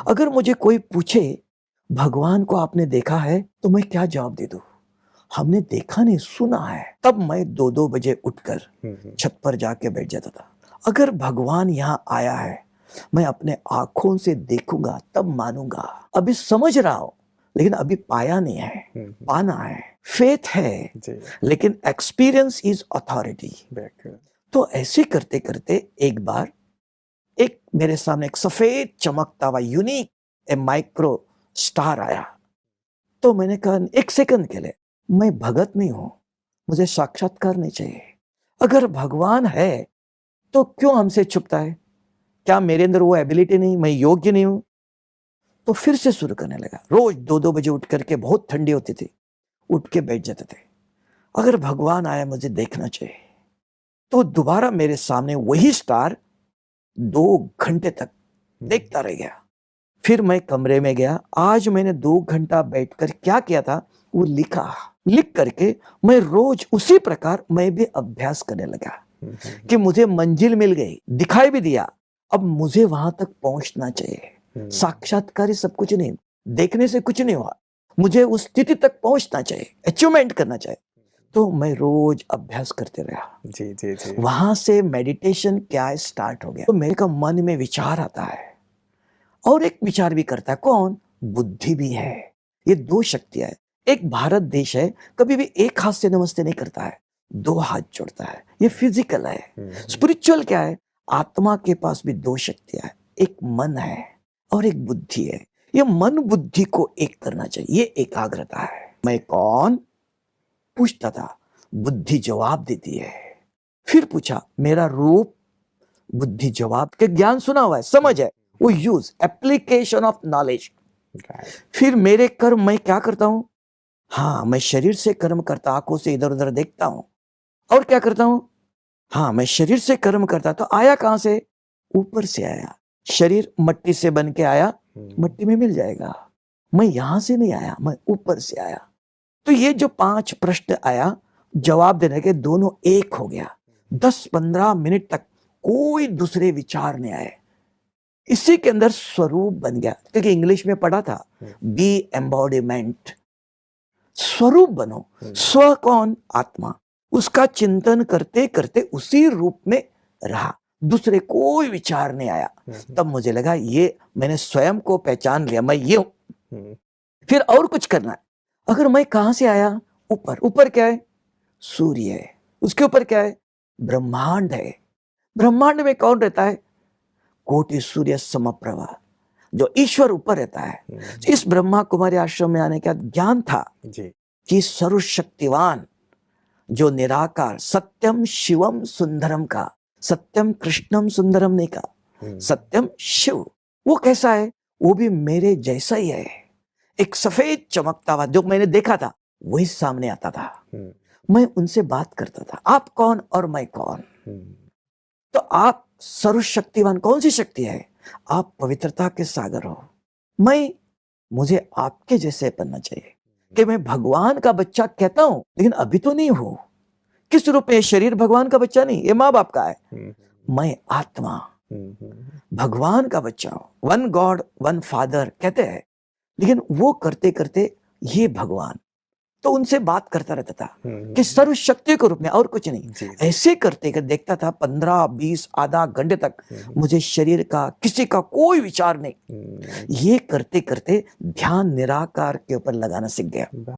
अगर मुझे कोई पूछे भगवान को आपने देखा है तो मैं क्या जवाब दे दूं? हमने देखा नहीं, सुना है। तब मैं 2-2 बजे उठकर छत पर जाके बैठ जाता था। अगर भगवान यहाँ आया है, मैं अपने आंखों से देखूंगा तब मानूंगा। अभी समझ रहा हूं लेकिन अभी पाया नहीं है, पाना है। फेथ है लेकिन एक्सपीरियंस इज अथॉरिटी। तो ऐसे करते करते एक बार एक मेरे सामने एक सफेद चमकता हुआ यूनिक माइक्रो स्टार आया। तो मैंने कहा एक सेकंड के लिए, मैं भगत नहीं हूं, मुझे साक्षात्कार नहीं चाहिए। अगर भगवान है तो क्यों हमसे छुपता है? क्या मेरे अंदर वो एबिलिटी नहीं, मैं योग्य नहीं हूं? तो फिर से शुरू करने लगा। रोज 2-2 बजे उठ करके, बहुत ठंडी होती थी, उठ के बैठ जाते थे। अगर भगवान आया मुझे देखना चाहिए। तो दोबारा मेरे सामने वही स्टार 2 घंटे तक देखता रह गया। फिर मैं कमरे में गया। आज मैंने 2 घंटा बैठकर क्या किया था वो लिखा। लिख करके मैं रोज उसी प्रकार मैं भी अभ्यास करने लगा कि मुझे मंजिल मिल गई, दिखाई भी दिया। अब मुझे वहां तक पहुंचना चाहिए। साक्षात्कार सब कुछ नहीं, देखने से कुछ नहीं हुआ, मुझे उस स्थिति तक पहुंचना चाहिए, अचीवमेंट करना चाहिए। तो मैं रोज अभ्यास करते रहा। जी। वहां से मेडिटेशन क्या स्टार्ट हो गया। तो मेरे का मन में विचार आता है और एक विचार भी करता है। कौन? बुद्धि भी है। ये 2 शक्तियां है। एक भारत देश है, कभी भी एक हाथ से नमस्ते नहीं करता है, 2 हाथ जोड़ता है। ये फिजिकल है। स्पिरिचुअल क्या है? आत्मा के पास भी 2 शक्तियां है, एक मन है और एक बुद्धि है। ये मन बुद्धि को एक करना चाहिए, ये एकाग्रता है। मैं कौन? पूछता था, बुद्धि जवाब देती है। फिर पूछा, मेरा रूप? बुद्धि जवाब के ज्ञान सुना हुआ है, समझ है, वो यूज एप्लीकेशन ऑफ नॉलेज। फिर मेरे कर्म मैं क्या करता हूं? हाँ, मैं शरीर से कर्म करता, आंखों से इधर उधर देखता हूं। और क्या करता हूं? हाँ, मैं शरीर से कर्म करता। तो आया कहां से? ऊपर से आया। शरीर मट्टी से बन के आया, मट्टी में मिल जाएगा। मैं यहां से नहीं आया, मैं ऊपर से आया। तो ये जो 5 प्रश्न आया, जवाब देने के दोनों एक हो गया। 10-15 मिनट तक कोई दूसरे विचार नहीं आए। इसी के अंदर स्वरूप बन गया, क्योंकि इंग्लिश में पढ़ा था, बी एम्बॉडीमेंट। स्वरूप बनो। स्व कौन? आत्मा। उसका चिंतन करते करते उसी रूप में रहा, दूसरे कोई विचार नहीं आया। तब मुझे लगा ये मैंने स्वयं को पहचान लिया, मैं ये हूं। फिर और कुछ करना है। अगर मैं कहां से आया? ऊपर। ऊपर क्या है? सूर्य है। उसके ऊपर क्या है? ब्रह्मांड है। ब्रह्मांड में कौन रहता है? कोटि सूर्य समप्रभा, जो ईश्वर ऊपर रहता है। इस ब्रह्मा कुमारी आश्रम में आने का ज्ञान था कि सर्वशक्तिवान, जो निराकार, सत्यम शिवम सुंदरम का, सत्यम कृष्णम सुंदरम ने का, सत्यम शिव, वो कैसा है? वो भी मेरे जैसा ही है। एक सफेद चमकता हुआ जो मैंने देखा था वही सामने आता था। मैं उनसे बात करता था, आप कौन और मैं कौन? तो आप सर्वशक्तिवान कौन सी शक्ति है? आप पवित्रता के सागर हो। मुझे आपके जैसे बनना चाहिए कि मैं भगवान का बच्चा कहता हूं लेकिन अभी तो नहीं हूं। किस रूप में? शरीर भगवान का बच्चा नहीं, ये माँ बाप का है। मैं आत्मा भगवान का बच्चा हूं। 1 गॉड 1 फादर कहते हैं, लेकिन वो करते करते ये भगवान, तो उनसे बात करता रहता था कि सर्वशक्ति के रूप में, और कुछ नहीं। ऐसे करते कर देखता था 15-20 आधा घंटे तक मुझे शरीर का, किसी का कोई विचार नहीं। ये करते करते ध्यान निराकार के ऊपर लगाना सीख गया।